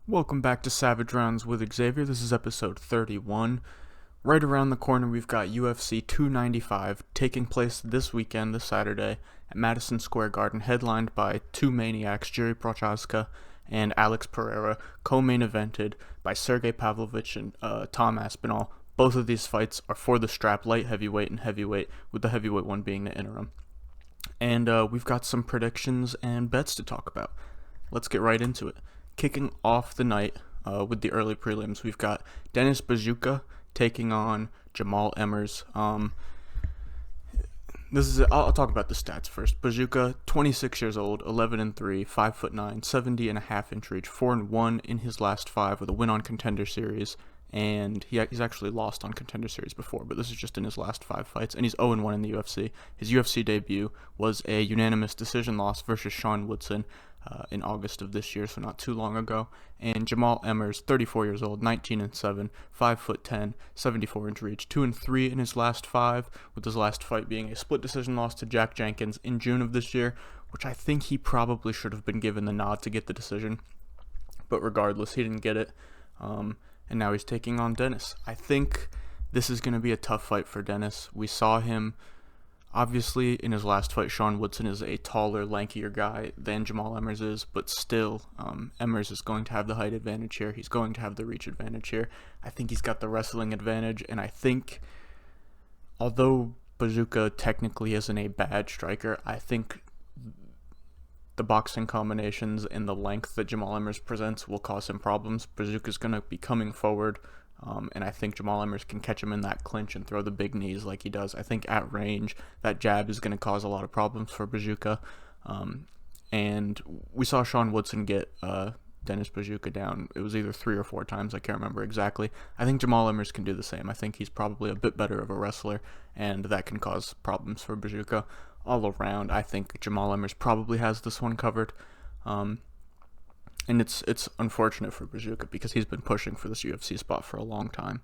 Welcome back to Savage Rounds with Xavier. This is episode 31. Right around the corner, we've got UFC 295 taking place this weekend, this Saturday, at Madison Square Garden, headlined by two maniacs, Jiri Prochazka and Alex Pereira, co-main evented by Sergey Pavlovich and Tom Aspinall. Both of these fights are for the strap, light heavyweight and heavyweight, with the heavyweight one being the interim. And we've got some predictions and bets to talk about. Let's get right into it. Kicking off the night with the early prelims, we've got Denis Buzukja taking on Jamal Emmers. I'll talk about the stats first. Buzukja, 26 years old, 11-3, 5'9", 70.5-inch reach, 4-1 in his last five with a win on Contender Series. And he's actually lost on Contender Series before, but this is just in his last five fights, and he's 0-1 in the UFC. His UFC debut was a unanimous decision loss versus Sean Woodson in August of this year, so not too long ago. And Jamal Emmers, 34 years old, 19-7, 5'10", 74-inch reach, 2-3 in his last five, with his last fight being a split decision loss to Jack Jenkins in June of this year, which I think he probably should have been given the nod to get the decision. But regardless, he didn't get it. And now he's taking on Denis. I think this is going to be a tough fight for Denis. We saw him, obviously, in his last fight. Sean Woodson is a taller, lankier guy than Jamal Emmers is, but still, Emmers is going to have the height advantage here. He's going to have the reach advantage here. I think he's got the wrestling advantage, and I think, although Buzukja technically isn't a bad striker, I think the boxing combinations and the length that Jamal Emmers presents will cause him problems. Buzukja's going to be coming forward, and I think Jamal Emmers can catch him in that clinch and throw the big knees like he does. I think at range, that jab is going to cause a lot of problems for Buzukja. And we saw Sean Woodson get Denis Buzukja down. It was either 3 or 4 times. I can't remember exactly. I think Jamal Emmers can do the same. I think he's probably a bit better of a wrestler, and that can cause problems for Buzukja. All around, I think Jamal Emmers probably has this one covered. And it's unfortunate for Buzukja because he's been pushing for this UFC spot for a long time.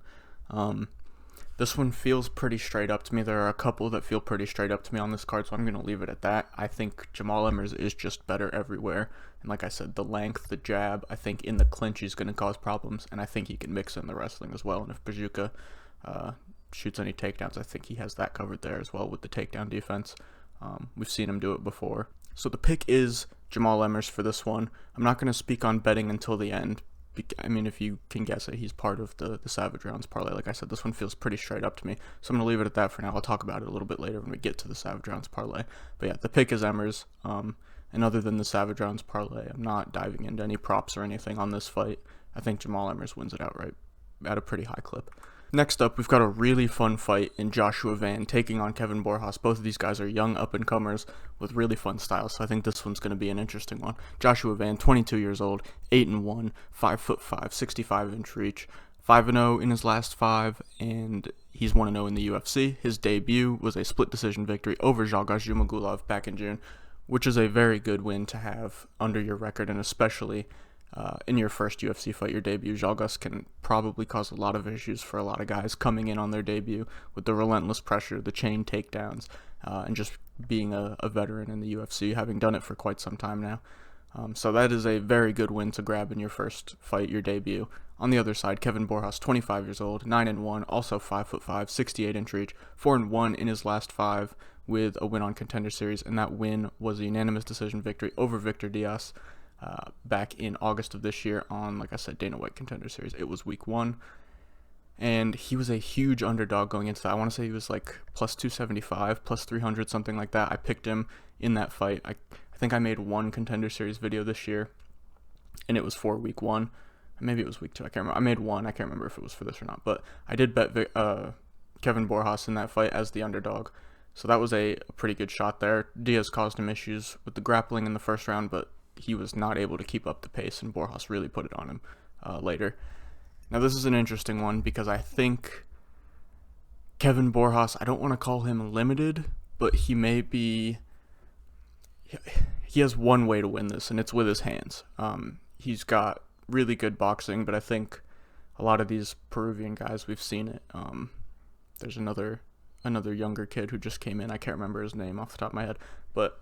This one feels pretty straight up to me. There are a couple that feel pretty straight up to me on this card, so I'm going to leave it at that. I think Jamal Emmers is just better everywhere. And like I said, the length, the jab, I think in the clinch he's going to cause problems, and I think he can mix in the wrestling as well. And if Buzukja shoots any takedowns, I think he has that covered there as well with the takedown defense. We've seen him do it before. So the pick is Jamal Emmers for this one. I'm not going to speak on betting until the end. I mean, if you can guess it, he's part of the Savage Rounds parlay. Like I said, this one feels pretty straight up to me. So I'm going to leave it at that for now. I'll talk about it a little bit later when we get to the Savage Rounds parlay. But yeah, the pick is Emmers. And other than the Savage Rounds parlay, I'm not diving into any props or anything on this fight. I think Jamal Emmers wins it outright at a pretty high clip. Next up, we've got a really fun fight in Joshua Van taking on Kevin Borjas. Both of these guys are young up-and-comers with really fun styles, so I think this one's going to be an interesting one. Joshua Van, 22 years old, 8-1, 5'5", 65-inch reach, 5-0 in his last five, and he's 1-0 in the UFC. His debut was a split decision victory over Zhalgas Zhumagulov back in June, which is a very good win to have under your record, and especially in your first UFC fight, your debut. Zhalgas can probably cause a lot of issues for a lot of guys coming in on their debut with the relentless pressure, the chain takedowns, and just being a veteran in the UFC, having done it for quite some time now. So that is a very good win to grab in your first fight, your debut. On the other side, Kevin Borjas, 25 years old, 9-1, also 5'5", 68-inch reach, 4-1 in his last five with a win on Contender Series, and that win was a unanimous decision victory over Victor Diaz. Back in August of this year on, like I said, Dana White Contender Series. It was week 1, and he was a huge underdog going into that. I want to say he was like plus 275, plus 300, something like that. I picked him in that fight. I think I made one Contender Series video this year, and it was for week 1. Maybe it was week 2. I can't remember. I made one. I can't remember if it was for this or not, but I did bet Kevin Borjas in that fight as the underdog. So that was a pretty good shot there. Diaz caused him issues with the grappling in the first round, but he was not able to keep up the pace, and Borjas really put it on him later. Now, this is an interesting one because I think Kevin Borjas, I don't want to call him limited, but he has one way to win this, and it's with his hands. He's got really good boxing, but I think a lot of these Peruvian guys, we've seen it. There's another younger kid who just came in. I can't remember his name off the top of my head, but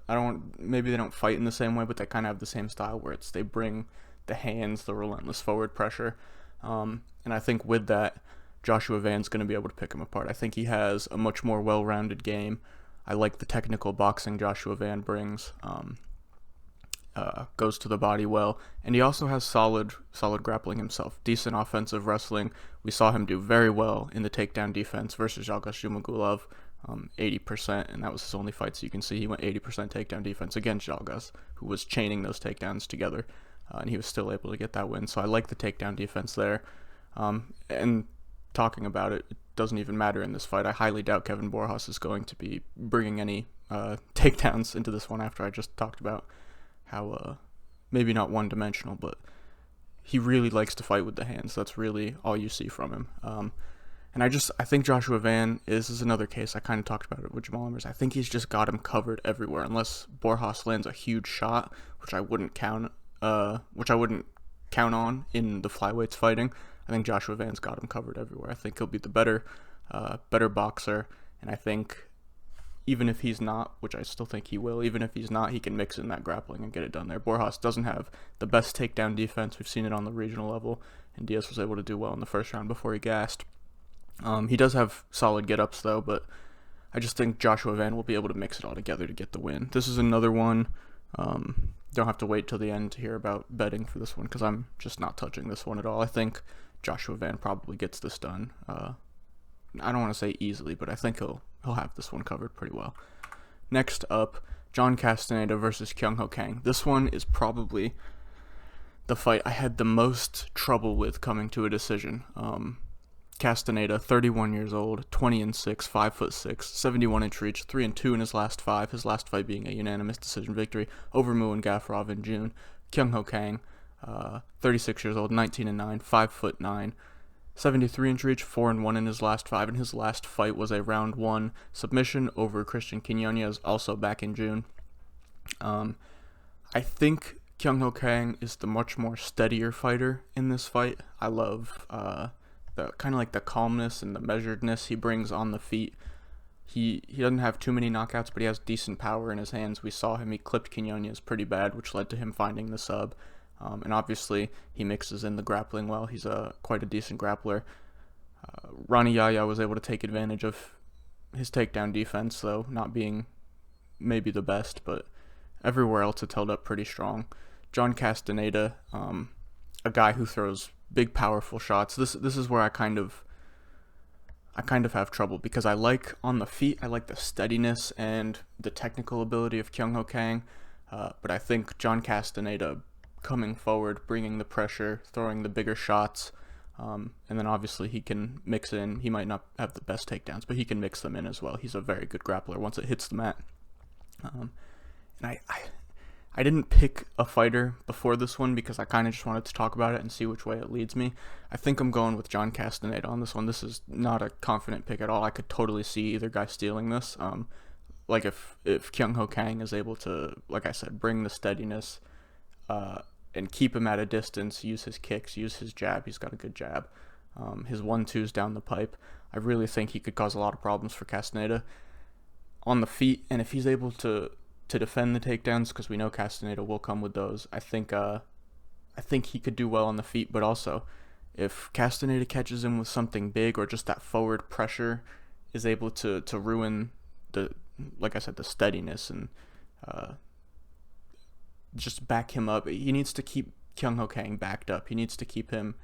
maybe they don't fight in the same way, but they kind of have the same style where they bring the hands, the relentless forward pressure. And I think with that, Joshua Van's going to be able to pick him apart. I think he has a much more well-rounded game. I like the technical boxing Joshua Van brings. Goes to the body well, and he also has solid grappling himself. Decent offensive wrestling. We saw him do very well in the takedown defense versus Zhalgas Zhumagulov, 80%, and that was his only fight. So you can see he went 80% takedown defense against Zhalgas, who was chaining those takedowns together, and he was still able to get that win. So I like the takedown defense there. And talking about it, it doesn't even matter in this fight. I highly doubt Kevin Borjas is going to be bringing any takedowns into this one after I just talked about how maybe not one-dimensional, but he really likes to fight with the hands. That's really all you see from him. And I think Joshua Van is another case. I kind of talked about it with Jamal Emmers. I think he's just got him covered everywhere, unless Borjas lands a huge shot, which I wouldn't count on in the flyweights fighting. I think Joshua Van's got him covered everywhere. I think he'll be the better boxer, and I think even if he's not, which I still think he will, even if he's not, he can mix in that grappling and get it done there. Borjas doesn't have the best takedown defense. We've seen it on the regional level, and Diaz was able to do well in the first round before he gassed. He does have solid get-ups, though, but I just think Joshua Van will be able to mix it all together to get the win. This is another one. Don't have to wait till the end to hear about betting for this one, because I'm just not touching this one at all. I think Joshua Van probably gets this done. I don't want to say easily, but I think he'll have this one covered pretty well. Next up, John Castaneda versus Kyung Ho Kang. This one is probably the fight I had the most trouble with coming to a decision. Castaneda, 31 years old, 20-6, 5'6", 71-inch reach, 3-2 in his last 5. His last fight being a unanimous decision victory over Muin Gafurov in June. Kyung Ho Kang, 36 years old, 19-9, 5'9", 73-inch reach, 4-1 in his last 5, and his last fight was a round 1 submission over Christian Quinones, also back in June. I think Kyung Ho Kang is the much more steadier fighter in this fight. I love the kind of like the calmness and the measuredness he brings on the feet. He doesn't have too many knockouts, but he has decent power in his hands. We saw him, he clipped Quinones pretty bad, which led to him finding the sub. And obviously, he mixes in the grappling well. He's quite a decent grappler. Ronnie Yaya was able to take advantage of his takedown defense, though, not being maybe the best, but everywhere else it's held up pretty strong. John Castaneda, a guy who throws big, powerful shots. This is where I kind of have trouble, because I like on the feet, I like the steadiness and the technical ability of Kyung Ho Kang, but I think John Castaneda coming forward, bringing the pressure, throwing the bigger shots, and then obviously he can mix in. He might not have the best takedowns, but he can mix them in as well. He's a very good grappler once it hits the mat. And I didn't pick a fighter before this one because I kind of just wanted to talk about it and see which way it leads me. I think I'm going with John Castaneda on this one. This is not a confident pick at all. I could totally see either guy stealing this. Like if Kyung Ho Kang is able to, like I said, bring the steadiness, and keep him at a distance, use his kicks, use his jab. He's got a good jab. His 1-2s down the pipe. I really think he could cause a lot of problems for Castaneda on the feet, and if he's able to defend the takedowns, because we know Castaneda will come with those, I think he could do well on the feet, but also if Castaneda catches him with something big or just that forward pressure is able to ruin like I said, the steadiness and just back him up. He needs to keep Kyung Ho Kang backed up. He needs to keep him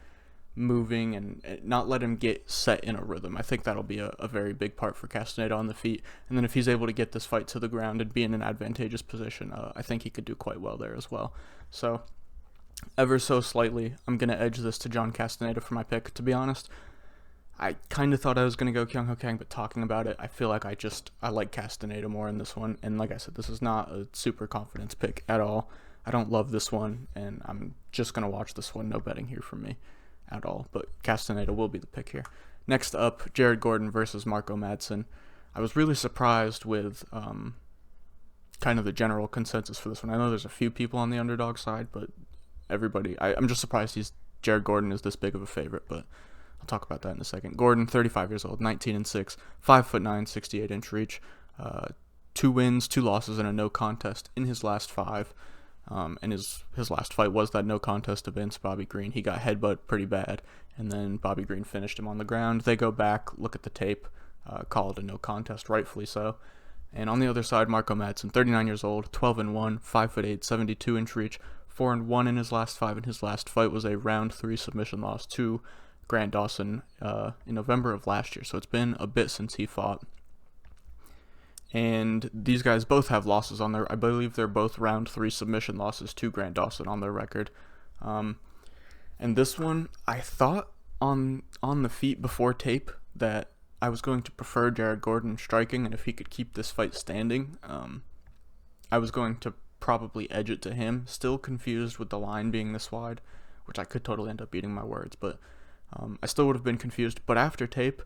moving and not let him get set in a rhythm. I think that'll be a very big part for Castaneda on the feet. And then if he's able to get this fight to the ground and be in an advantageous position, I think he could do quite well there as well. So ever so slightly, I'm going to edge this to John Castaneda for my pick. To be honest, I kind of thought I was going to go Kyung Ho Kang, but talking about it, I feel like I like Castaneda more in this one. And like I said, this is not a super confidence pick at all. I don't love this one, and I'm just going to watch this one. No betting here from me at all, but Castaneda will be the pick here. Next up, Jared Gordon versus Marco Madsen. I was really surprised with kind of the general consensus for this one. I know there's a few people on the underdog side, but everybody, I'm just surprised Jared Gordon is this big of a favorite, but I'll talk about that in a second. Gordon, 35 years old, 19-6, 5'9", 68-inch reach, 2 wins, 2 losses, and a no contest in his last 5. And his last fight was that no contest against Bobby Green. He got headbutt pretty bad, and then Bobby Green finished him on the ground. They go back, look at the tape, call it a no contest, rightfully so. And on the other side, Marco Madsen, 39 years old, 12-1, 5'8", 72-inch reach, 4-1 in his last 5, and his last fight was a round 3 submission loss to Grant Dawson in November of last year. So it's been a bit since he fought. And these guys both have losses on their, I believe they're both round 3 submission losses to Grant Dawson on their record. And this one, I thought on the feet before tape that I was going to prefer Jared Gordon striking, and if he could keep this fight standing, I was going to probably edge it to him. Still confused with the line being this wide, which I could totally end up beating my words, but I still would have been confused. But after tape,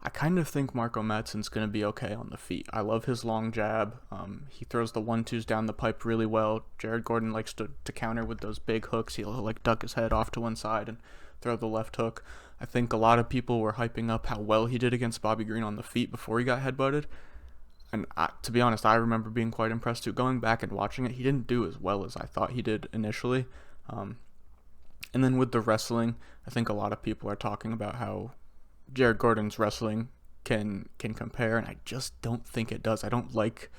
I kind of think Marco Madsen's going to be okay on the feet. I love his long jab. He throws the 1-2s down the pipe really well. Jared Gordon likes to counter with those big hooks. He'll like duck his head off to one side and throw the left hook. I think a lot of people were hyping up how well he did against Bobby Green on the feet before he got headbutted. And to be honest, I remember being quite impressed too. Going back and watching it, he didn't do as well as I thought he did initially. And then with the wrestling, I think a lot of people are talking about how Jared Gordon's wrestling can compare, and I just don't think it does. I don't like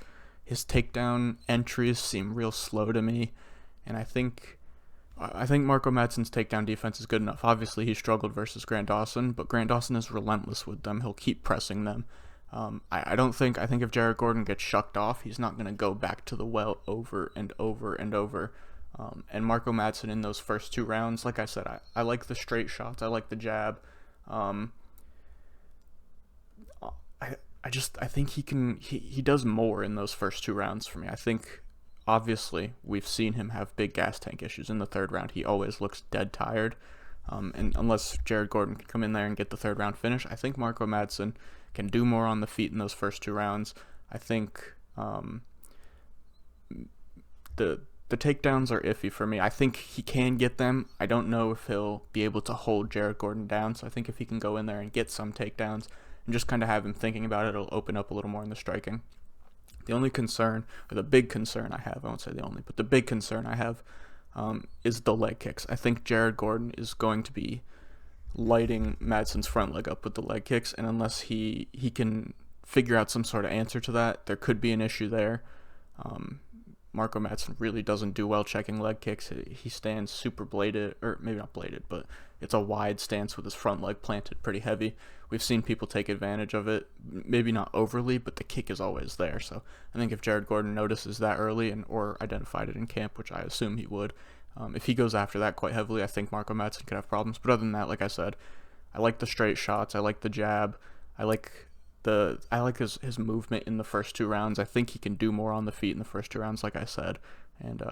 his takedown entries, seem real slow to me, and I think Marco Madsen's takedown defense is good enough. Obviously, he struggled versus Grant Dawson, but Grant Dawson is relentless with them. He'll keep pressing them. I think if Jared Gordon gets shucked off, he's not going to go back to the well over and over and over. And Marco Madsen in those first 2 rounds, like I said, I like the straight shots. I like the jab. I think he does more in those first 2 rounds for me. I think, obviously, we've seen him have big gas tank issues in the 3rd round. He always looks dead tired. And unless Jared Gordon can come in there and get the 3rd round finish, I think Marco Madsen can do more on the feet in those first 2 rounds. I think the takedowns are iffy for me. I think he can get them. I don't know if he'll be able to hold Jared Gordon down. So I think if he can go in there and get some takedowns and just kind of have him thinking about it, it'll open up a little more in the striking. The only concern, or the big concern I have, I won't say the only, but the big concern I have is the leg kicks. I think Jared Gordon is going to be lighting Madsen's front leg up with the leg kicks, and unless he can figure out some sort of answer to that, there could be an issue there. Marco Madsen really doesn't do well checking leg kicks. He stands super bladed, or maybe not bladed, but it's a wide stance with his front leg planted pretty heavy. We've seen people take advantage of it, maybe not overly, but the kick is always there. So I think if Jared Gordon notices that early or identified it in camp, which I assume he would, if he goes after that quite heavily, I think Marco Madsen could have problems. But other than that, like I said, I like the straight shots. I like the jab. I like his movement in the first 2 rounds. I think he can do more on the feet in the first 2 rounds, like I said. And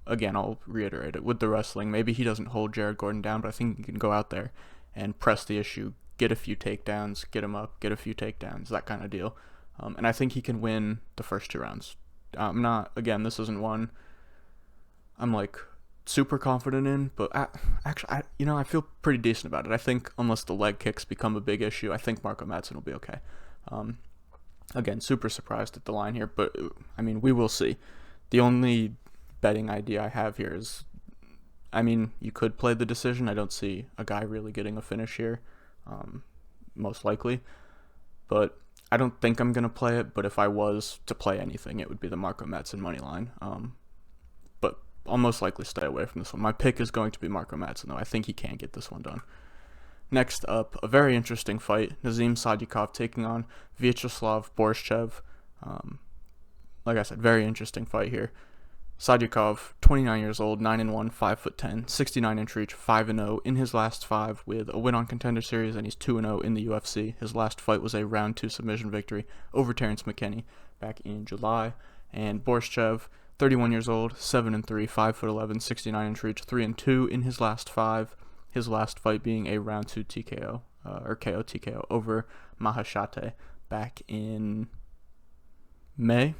again, I'll reiterate it. With the wrestling, maybe he doesn't hold Jared Gordon down, but I think he can go out there and press the issue, get a few takedowns, get him up, get a few takedowns, that kind of deal. And I think he can win the first 2 rounds. This isn't one I'm like super confident in, but I feel pretty decent about it. I think unless the leg kicks become a big issue, I think Marco Madsen will be okay. Again, super surprised at the line here, but I mean, we will see. The only betting idea I have here is, you could play the decision. I don't see a guy really getting a finish here, most likely, but I don't think I'm going to play it. But if I was to play anything, it would be the Marco Madsen money line. But I'll most likely stay away from this one. My pick is going to be Marco Madsen, though. I think he can get this one done. Next up, a very interesting fight. Nazim Sadykhov taking on Vyacheslav Borshev. Like I said, very interesting fight here. Sadykhov, 29 years old, 9-1, 5'10", 69-inch reach, 5-0 in his last 5 with a win on Contender Series, and he's 2-0 in the UFC. His last fight was a round 2 submission victory over Terrence McKinney back in July. And Borshev, 31 years old, 7-3, 5'11", 69-inch reach, 3-2 in his last 5. His last fight being a round 2 TKO, or KO TKO over Mahashate back in May.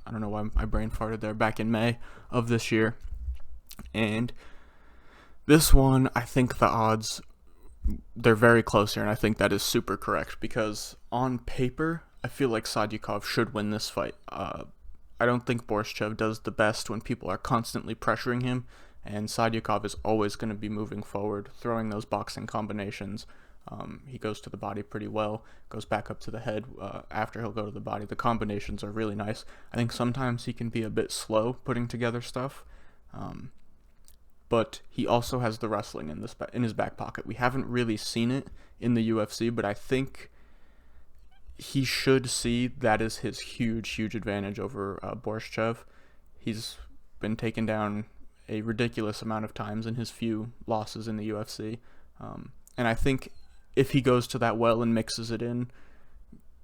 I don't know why my brain farted there. Back in May of this year. And this one, I think the odds, they're very close here, and I think that is super correct, because on paper, I feel like Sadykhov should win this fight. I don't think Borshev does the best when people are constantly pressuring him, and Sadykhov is always going to be moving forward, throwing those boxing combinations. He goes to the body pretty well, goes back up to the head after he'll go to the body. The combinations are really nice. I think sometimes he can be a bit slow putting together stuff, but he also has the wrestling in his back pocket. We haven't really seen it in the UFC, but I think he should see that is his huge advantage over Borshev. He's been taken down a ridiculous amount of times in his few losses in the UFC, and I think if he goes to that well and mixes it in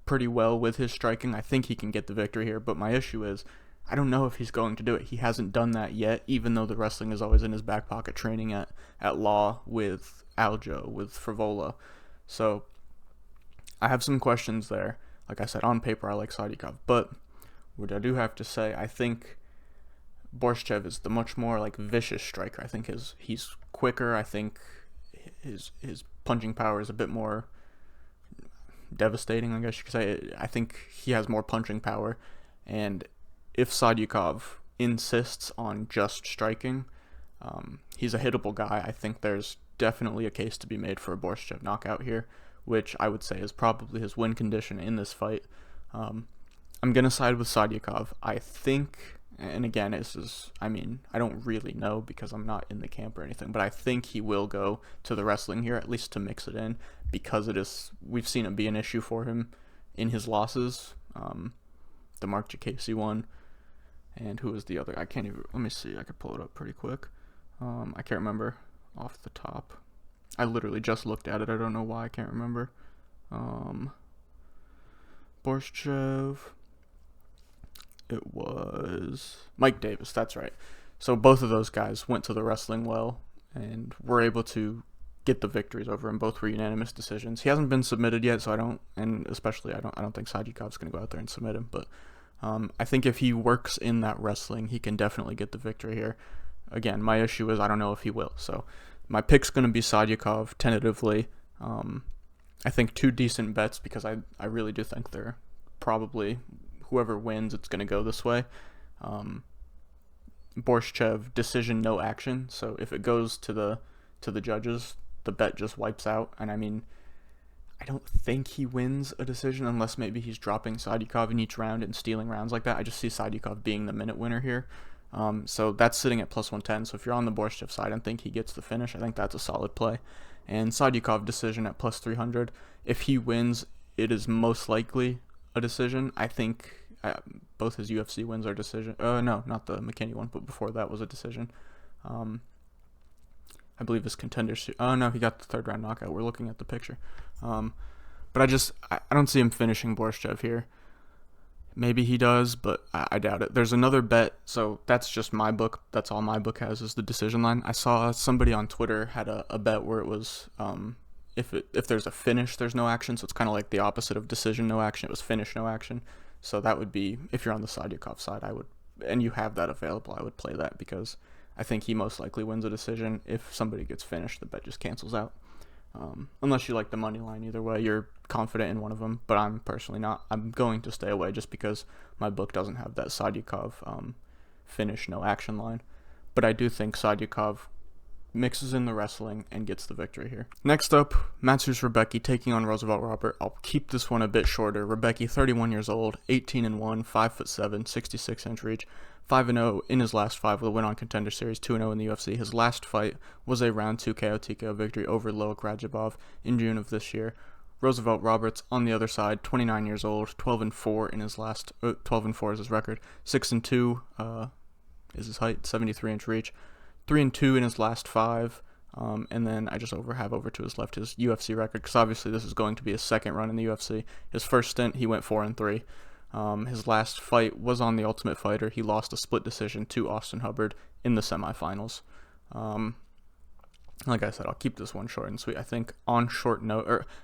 pretty well with his striking, I think he can get the victory here. But my issue is, I don't know if he's going to do it. He hasn't done that yet, even though the wrestling is always in his back pocket, training at Law with Aljo, with Frivola. So I have some questions there. Like I said, on paper, I like Sadykhov. But what I do have to say, I think Borshev is the much more like vicious striker. I think he's quicker. I think his punching power is a bit more devastating, I guess you could say. I think he has more punching power, and if Sadykhov insists on just striking, he's a hittable guy. I think there's definitely a case to be made for a Borshev knockout here, which I would say is probably his win condition in this fight. I'm going to side with Sadykhov. I think, and again, I don't really know because I'm not in the camp or anything, but I think he will go to the wrestling here, at least to mix it in, because we've seen it be an issue for him in his losses. The Mark Jacasey one, and who was the other? I can't even, let me see, I could pull it up pretty quick. I can't remember off the top. I literally just looked at it, I don't know why I can't remember. Borshev, it was Mike Davis, that's right. So both of those guys went to the wrestling well and were able to get the victories over him. Both were unanimous decisions. He hasn't been submitted yet, so I don't think Sadykhov's going to go out there and submit him, but I think if he works in that wrestling, he can definitely get the victory here. Again, my issue is I don't know if he will. So my pick's going to be Sadykhov tentatively. I think two decent bets because I really do think they're probably, whoever wins, it's going to go this way. Borshev decision, no action. So if it goes to the judges, the bet just wipes out. And I don't think he wins a decision unless maybe he's dropping Sadykhov in each round and stealing rounds like that. I just see Sadykhov being the minute winner here. So that's sitting at plus 110. So if you're on the Borshev side and think he gets the finish, I think that's a solid play. And Sadykhov decision at plus 300. If he wins, it is most likely a decision. I think both his UFC wins are decision. No, not the McKinney one, but before that was a decision. I believe his contenders. Oh no, he got the third round knockout. We're looking at the picture. But I don't see him finishing Borshev here. Maybe he does, but I doubt it. There's another bet, so that's just my book. That's all my book has is the decision line. I saw somebody on Twitter had a bet where it was if there's a finish, there's no action. So it's kind of like the opposite of decision, no action. It was finish, no action. So that would be, if you're on the Sadykhov side, and you have that available, I would play that because I think he most likely wins a decision. If somebody gets finished, the bet just cancels out. Unless you like the money line. Either way, you're confident in one of them, but I'm personally not. I'm going to stay away just because my book doesn't have that Sadykhov finish, no action line. But I do think Sadykhov mixes in the wrestling and gets the victory here. Next up, Mateusz Rebecki taking on Roosevelt Robert. I'll keep this one a bit shorter. Rebecki, 31 years old, 18-1, 5'7", 66-inch reach, 5-0 in his last 5 with a win on Contender Series, 2-0 in the UFC. His last fight was a round 2 KO TKO victory over Loic Radzhabov in June of this year. Roosevelt Roberts on the other side, 29 years old, 12-4 in his last 12-4 is his record, 6-2 is his height, 73-inch reach, 3-2 in his last 5. And then I just have over to his left his UFC record, because obviously this is going to be his second run in the UFC. His first stint, he went 4-3. His last fight was on The Ultimate Fighter. He lost a split decision to Austin Hubbard in the semifinals. Like I said, I'll keep this one short and sweet. I think I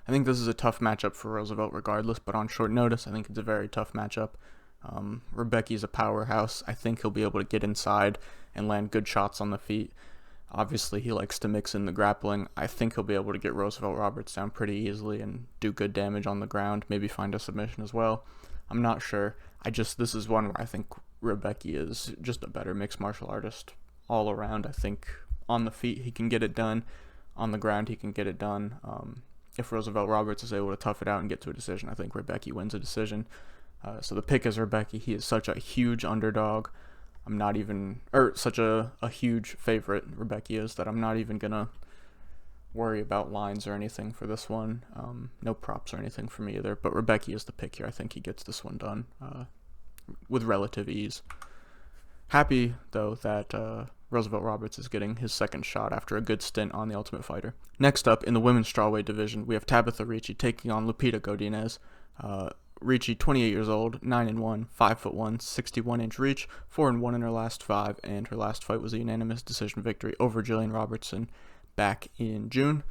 think this is a tough matchup for Roosevelt regardless, but on short notice, I think it's a very tough matchup. Rebecki's a powerhouse. I think he'll be able to get inside and land good shots on the feet. Obviously, he likes to mix in the grappling. I think he'll be able to get Roosevelt Roberts down pretty easily and do good damage on the ground, maybe find a submission as well. I'm not sure. This is one where I think Rebecki is just a better mixed martial artist all around. I think on the feet he can get it done. On the ground he can get it done. If Roosevelt Roberts is able to tough it out and get to a decision, I think Rebecki wins a decision. So the pick is Rebecki. He is such a huge underdog. I'm not even, such a huge favorite, Rebecki is, that I'm not even going to worry about lines or anything for this one. No props or anything for me either, but Rebecki is the pick here. I think he gets this one done with relative ease. Happy, though, that Roosevelt Roberts is getting his second shot after a good stint on The Ultimate Fighter. Next up, in the women's strawweight division, we have Tabitha Ricci taking on Lupita Godinez. Ricci, 28 years old, 9-1, 5'1", 61-inch reach, 4-1 in her last 5, and her last fight was a unanimous decision victory over Jillian Robertson back in June.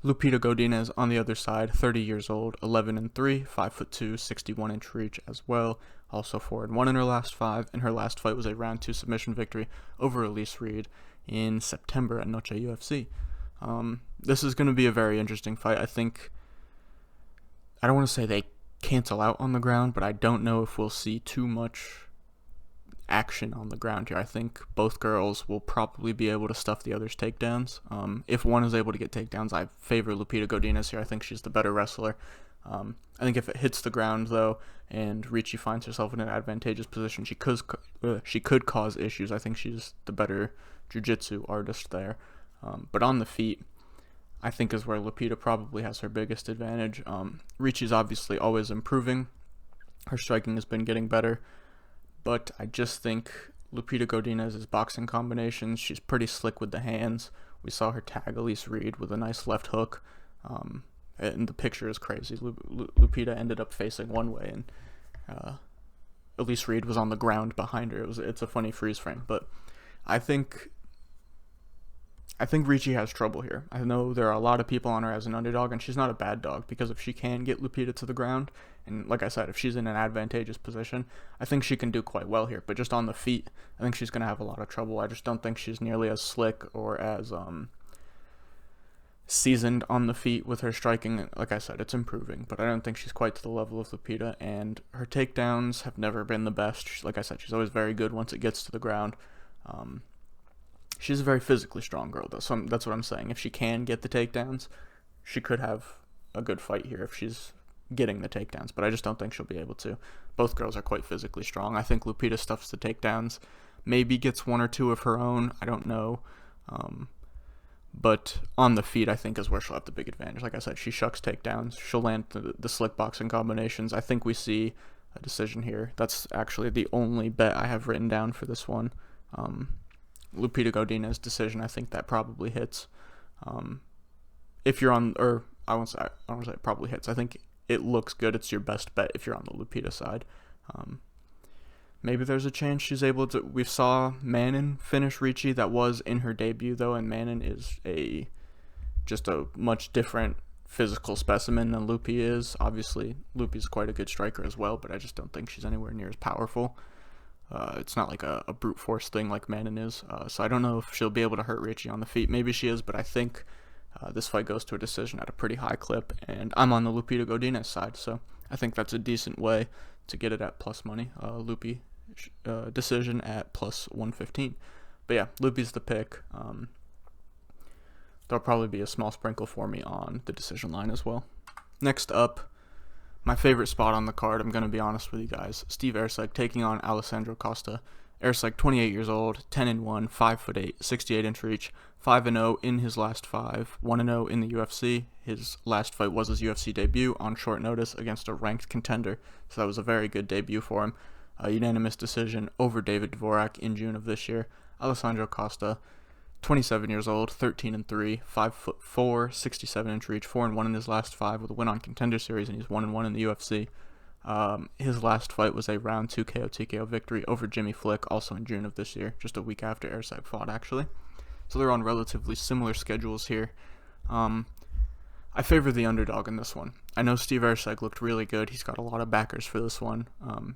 Lupita Godinez on the other side, 30 years old, 11-3, 5'2", 61-inch reach as well, also 4-1 in her last 5, and her last fight was a round 2 submission victory over Elise Reed in September at Noche UFC. This is going to be a very interesting fight. I don't want to say they cancel out on the ground, but I don't know if we'll see too much action on the ground here. I think both girls will probably be able to stuff the other's takedowns. If one is able to get takedowns, I favor Lupita Godinez here. I think she's the better wrestler. I think if it hits the ground, though, and Ricci finds herself in an advantageous position, she could cause issues. I think she's the better jiu-jitsu artist there. But on the feet, I think is where Lupita probably has her biggest advantage. Ricci's obviously always improving. Her striking has been getting better. But I just think Lupita Godinez's boxing combinations, she's pretty slick with the hands. We saw her tag Elise Reed with a nice left hook. And the picture is crazy. Lupita ended up facing one way, and Elise Reed was on the ground behind her. It's a funny freeze frame. But I think Ricci has trouble here. I know there are a lot of people on her as an underdog, and she's not a bad dog, because if she can get Lupita to the ground, and like I said, if she's in an advantageous position, I think she can do quite well here. But just on the feet, I think she's going to have a lot of trouble. I just don't think she's nearly as slick or as seasoned on the feet with her striking. Like I said, it's improving, but I don't think she's quite to the level of Lupita, and her takedowns have never been the best. Like I said, she's always very good once it gets to the ground. She's a very physically strong girl, though, so that's what I'm saying. If she can get the takedowns, she could have a good fight here if she's getting the takedowns, but I just don't think she'll be able to. Both girls are quite physically strong. I think Lupita stuffs the takedowns, maybe gets one or two of her own, I don't know. But on the feet, I think, is where she'll have the big advantage. Like I said, she shucks takedowns. She'll land the slick boxing combinations. I think we see a decision here. That's actually the only bet I have written down for this one. Lupita Godinez decision, I think that probably hits. If you're on, or I won't say it probably hits. I think it looks good. It's your best bet if you're on the Lupita side. Maybe there's a chance she's able to. We saw Manon finish Ricci. That was in her debut, though, and Manon is just a much different physical specimen than Lupi is. Obviously, Lupi's quite a good striker as well, but I just don't think she's anywhere near as powerful. It's not like a brute force thing like Manon is. So I don't know if she'll be able to hurt Ricci on the feet. Maybe she is, but I think this fight goes to a decision at a pretty high clip, and I'm on the Lupita Godinez side, so I think that's a decent way to get it at plus money. Lupi decision at plus 115. But yeah, Lupi's the pick. There'll probably be a small sprinkle for me on the decision line as well. Next up, my favorite spot on the card, I'm going to be honest with you guys, Steve Erceg taking on Alessandro Costa. Erceg, 28 years old, 10-1, 5'8", 68-inch reach, 5-0 in his last 5, 1-0 in the UFC. His last fight was his UFC debut on short notice against a ranked contender, so that was a very good debut for him. A unanimous decision over David Dvorak in June of this year. Alessandro Costa, 27 years old, 13-3, 5'4", 67-inch reach, 4-1 in his last 5 with a win on Contender Series, and he's 1-1 in the UFC. His last fight was a round 2 KO TKO victory over Jimmy Flick, also in June of this year, just a week after Erceg fought, actually. So they're on relatively similar schedules here. I favor the underdog in this one. I know Steve Erceg looked really good. He's got a lot of backers for this one.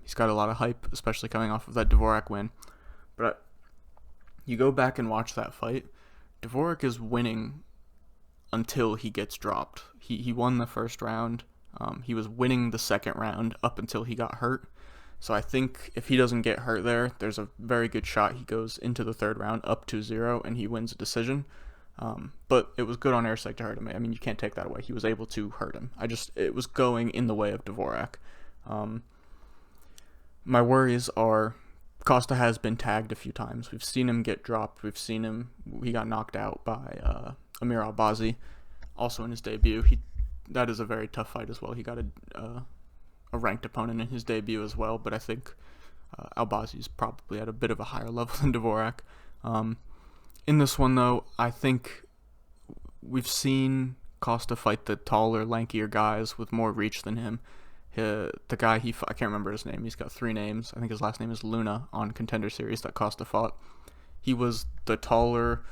He's got a lot of hype, especially coming off of that Dvorak win. But you go back and watch that fight, Dvorak is winning until he gets dropped. He won the first round. He was winning the second round up until he got hurt. So I think if he doesn't get hurt there, there's a very good shot he goes into the third round up 2-0 and he wins a decision. But it was good on Erceg to hurt him. I mean, you can't take that away. He was able to hurt him. It was going in the way of Dvorak. My worries are Costa has been tagged a few times. We've seen him get dropped. He got knocked out by Amir Albazi, also in his debut. That is a very tough fight as well. He got a ranked opponent in his debut as well, but I think Albazi's probably at a bit of a higher level than Dvorak. In this one, though, I think we've seen Costa fight the taller, lankier guys with more reach than him. The guy I can't remember his name. He's got 3 names. I think his last name is Luna on Contender Series that Costa fought. He was the taller,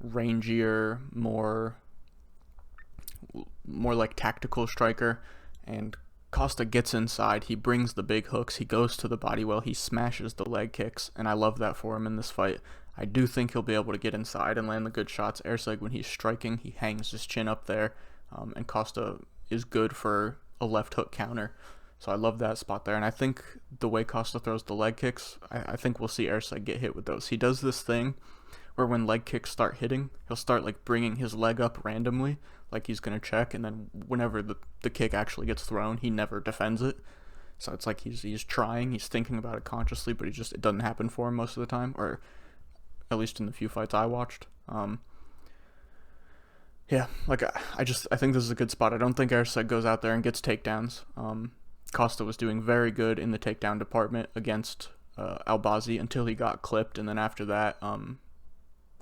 rangier, more like tactical striker, and Costa gets inside. He brings the big hooks. He goes to the body well. He smashes the leg kicks, and I love that for him in this fight. I do think he'll be able to get inside and land the good shots. Erceg, when he's striking, he hangs his chin up there, and Costa is good for a left hook counter. So I love that spot there, and I think the way Costa throws the leg kicks, I think we'll see Erceg get hit with those. He does this thing where when leg kicks start hitting, he'll start like bringing his leg up randomly, like he's going to check, and then whenever the kick actually gets thrown, he never defends it. So it's like he's trying, he's thinking about it consciously, but it doesn't happen for him most of the time, or at least in the few fights I watched. Yeah, like I think this is a good spot. I don't think Erceg goes out there and gets takedowns. Costa was doing very good in the takedown department against Albazi until he got clipped, and then after that,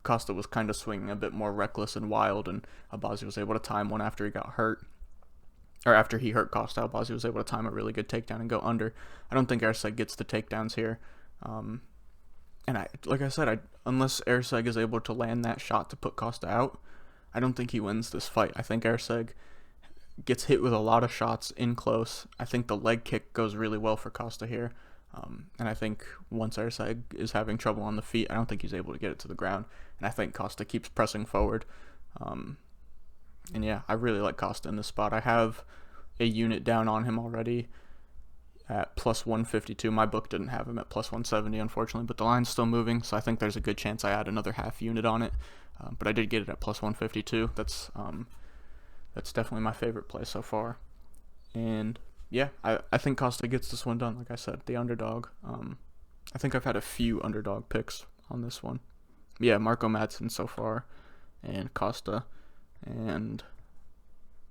Costa was kind of swinging a bit more reckless and wild, and Albazi was able to time one after he got hurt. Or after he hurt Costa, Albazi was able to time a really good takedown and go under. I don't think Erceg gets the takedowns here. And like I said, unless Erceg is able to land that shot to put Costa out, I don't think he wins this fight. I think Erceg gets hit with a lot of shots in close. I think the leg kick goes really well for Costa here. And I think once Erceg is having trouble on the feet, I don't think he's able to get it to the ground. And I think Costa keeps pressing forward. And yeah, I really like Costa in this spot. I have a unit down on him already at plus 152. My book didn't have him at plus 170, unfortunately, but the line's still moving, so I think there's a good chance I add another half unit on it. But I did get it at plus 152. That's definitely my favorite play so far. And yeah, I think Costa gets this one done. Like I said, the underdog. I think I've had a few underdog picks on this one. Yeah, Marco Madsen so far, and Costa, and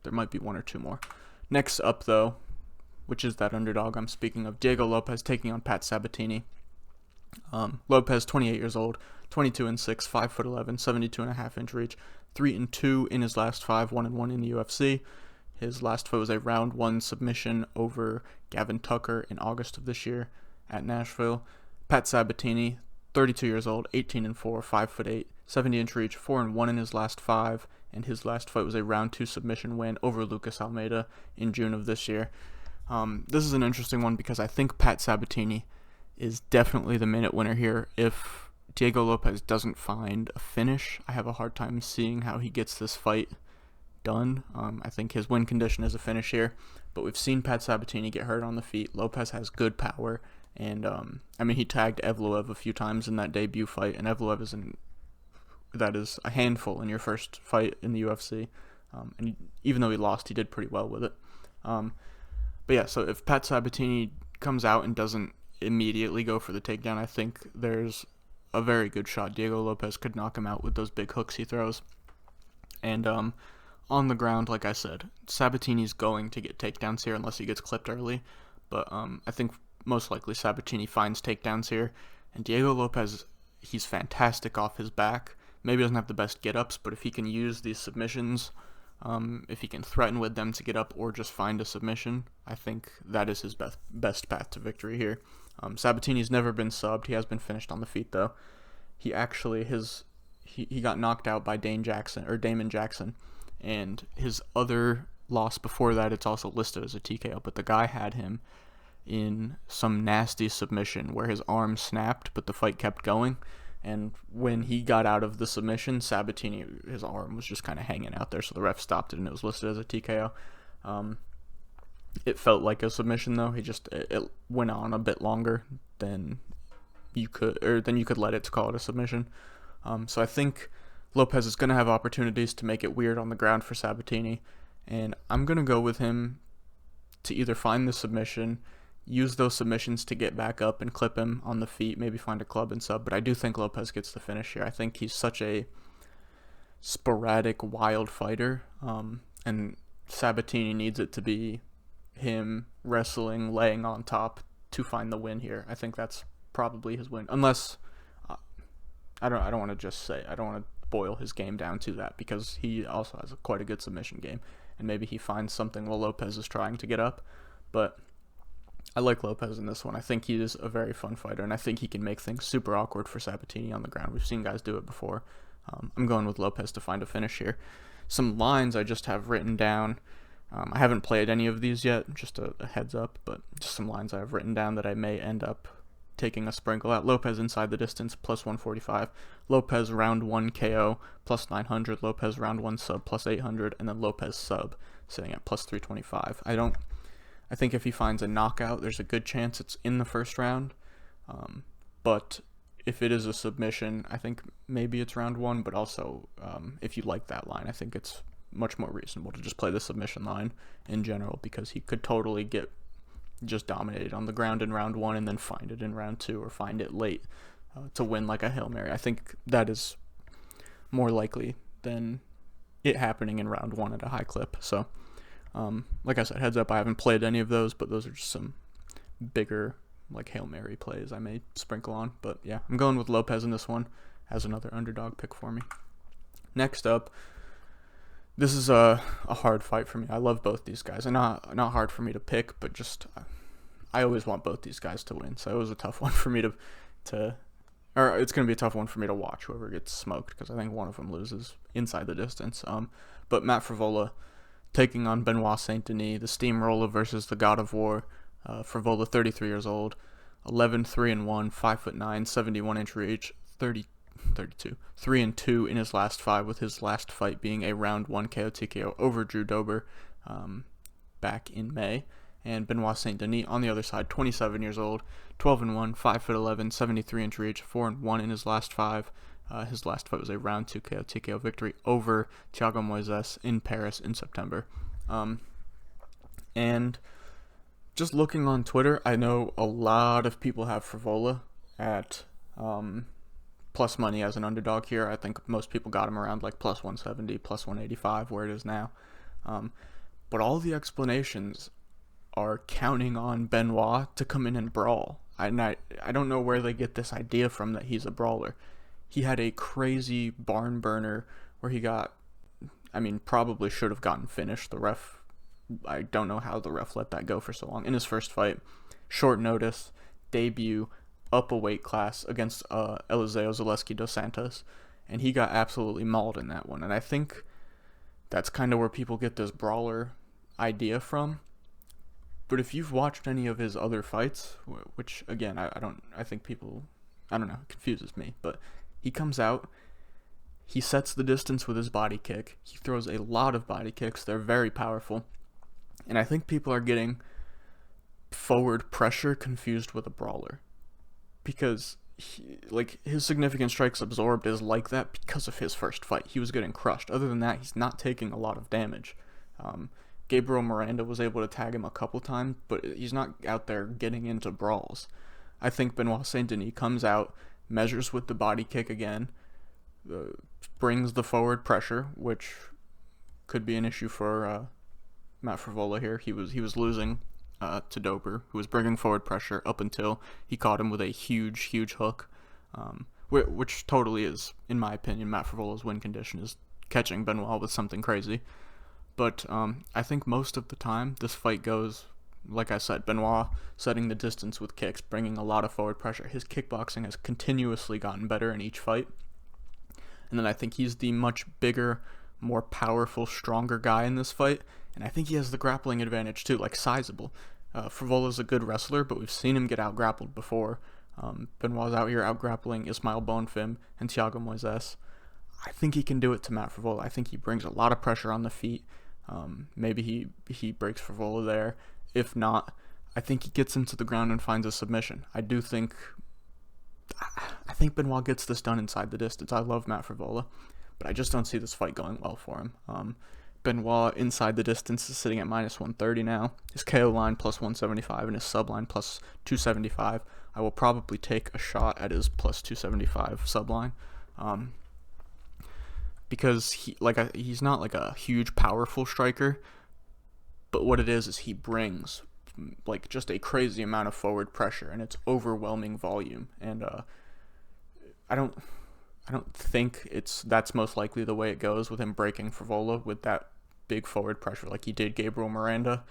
there might be one or two more. Next up, though, which is that underdog I'm speaking of, Diego Lopez taking on Pat Sabatini. Lopez, 28 years old, 22-6, 5'11", 72.5-inch reach, 3-2 in his last 5, 1-1 in the UFC. His last fight was a round 1 submission over Gavin Tucker in August of this year at Nashville. Pat Sabatini, 32 years old, 18-4, 5'8", 70-inch reach, 4-1 in his last 5, and his last fight was a round 2 submission win over Lucas Almeida in June of this year. This is an interesting one because I think Pat Sabatini is definitely the minute winner here. If Diego Lopez doesn't find a finish, I have a hard time seeing how he gets this fight done. I think his win condition is a finish here, but we've seen Pat Sabatini get hurt on the feet. Lopez has good power, and he tagged Evloev a few times in that debut fight, and Evloev that is a handful in your first fight in the UFC, and even though he lost, he did pretty well with it. But yeah, so if Pat Sabatini comes out and doesn't immediately go for the takedown, I think there's a very good shot Diego Lopez could knock him out with those big hooks he throws. And on the ground, like I said, Sabatini's going to get takedowns here unless he gets clipped early. But I think most likely Sabatini finds takedowns here. And Diego Lopez, he's fantastic off his back. Maybe doesn't have the best get-ups, but if he can use these submissions, if he can threaten with them to get up or just find a submission, I think that is his best path to victory here. Sabatini's never been subbed. He has been finished on the feet, though. He actually, he got knocked out by Damon Jackson, and his other loss before that, it's also listed as a TKO, but the guy had him in some nasty submission where his arm snapped, but the fight kept going. And when he got out of the submission, Sabatini, his arm was just kind of hanging out there, so the ref stopped it, and it was listed as a TKO. It felt like a submission though. It went on a bit longer than you could let it to call it a submission. So I think Lopez is going to have opportunities to make it weird on the ground for Sabatini, and I'm going to go with him to either find the submission, use those submissions to get back up and clip him on the feet, maybe find a club and sub, but I do think Lopez gets the finish here. I think he's such a sporadic, wild fighter, and Sabatini needs it to be him wrestling, laying on top to find the win here. I think that's probably his win, unless I don't want to boil his game down to that, because he also has quite a good submission game, and maybe he finds something while Lopez is trying to get up. But I like Lopez in this one. I think he is a very fun fighter, and I think he can make things super awkward for Sabatini on the ground. We've seen guys do it before. I'm going with Lopez to find a finish here. Some lines I just have written down. I haven't played any of these yet, just a heads up, but just some lines I have written down that I may end up taking a sprinkle at. Lopez inside the distance, plus 145. Lopez round 1 KO, plus 900. Lopez round 1 sub, plus 800. And then Lopez sub, sitting at plus 325. I think if he finds a knockout, there's a good chance it's in the first round. But if it is a submission, I think maybe it's round 1. But also, if you like that line, I think it's much more reasonable to just play the submission line in general, because he could totally get just dominated on the ground in round 1 and then find it in round 2 or find it late to win like a Hail Mary. I think that is more likely than it happening in round 1 at a high clip. So like I said, heads up, I haven't played any of those, but those are just some bigger like Hail Mary plays I may sprinkle on. But yeah, I'm going with Lopez in this one as another underdog pick for me. Next up, this is a hard fight for me. I love both these guys, and not hard for me to pick, but just I always want both these guys to win. So it was a tough one for me or it's going to be a tough one for me to watch whoever gets smoked, because I think one of them loses inside the distance. But Matt Frevola taking on Benoit Saint Denis, the steamroller versus the God of War. Frevola, 33 years old, 11-3-1, 5'9", 71-inch reach, 32, 3-2 in his last 5, with his last fight being a round 1 KO TKO over Drew Dober back in May. And Benoit Saint Denis on the other side, 27 years old, 12-1, 5'11", 73-inch reach, 4-1 in his last 5. His last fight was a round 2 KO TKO victory over Thiago Moises in Paris in September. And just looking on Twitter, I know a lot of people have Frevola at plus money as an underdog here. I think most people got him around like plus 170, plus 185, where it is now. But all the explanations are counting on Benoit to come in and brawl. I don't know where they get this idea from that he's a brawler. He had a crazy barn burner where he probably should have gotten finished. The ref, I don't know how the ref let that go for so long. In his first fight, short notice, debut, up a weight class against Eliseo Zaleski dos Santos, and he got absolutely mauled in that one. And I think that's kind of where people get this brawler idea from. But if you've watched any of his other fights, which again, I think people, I don't know, it confuses me, but he comes out, he sets the distance with his body kick, he throws a lot of body kicks, they're very powerful, and I think people are getting forward pressure confused with a brawler, because his significant strikes absorbed is like that because of his first fight. He was getting crushed. Other than that, he's not taking a lot of damage. Gabriel Miranda was able to tag him a couple times, but he's not out there getting into brawls. I think Benoit Saint Denis comes out, measures with the body kick again, brings the forward pressure, which could be an issue for Matt Frevola here. He was losing to Dober, who was bringing forward pressure up until he caught him with a huge hook, which totally is, in my opinion, Matt Frevola's win condition, is catching Benoit with something crazy. But I think most of the time this fight goes, like I said, Benoit setting the distance with kicks, bringing a lot of forward pressure. His kickboxing has continuously gotten better in each fight. And then I think he's the much bigger, more powerful, stronger guy in this fight. And I think he has the grappling advantage too, like sizable. Frevola's a good wrestler, but we've seen him get out-grappled before. Benoit's out here out-grappling Ismael Bonfim and Thiago Moises. I think he can do it to Matt Frevola. I think he brings a lot of pressure on the feet. Maybe he breaks Frevola there, If not, I think he gets into the ground and finds a submission. I think Benoit gets this done inside the distance. I love Matt Frevola, but I just don't see this fight going well for him. Benoit inside the distance is sitting at minus 130 now. His KO line plus 175 and his sub line plus 275. I will probably take a shot at his plus 275 sub line, because he's not like a huge powerful striker, but what it is he brings like just a crazy amount of forward pressure, and it's overwhelming volume. And I don't think that's most likely the way it goes with him breaking Frevola with that big forward pressure like he did Gabriel Miranda.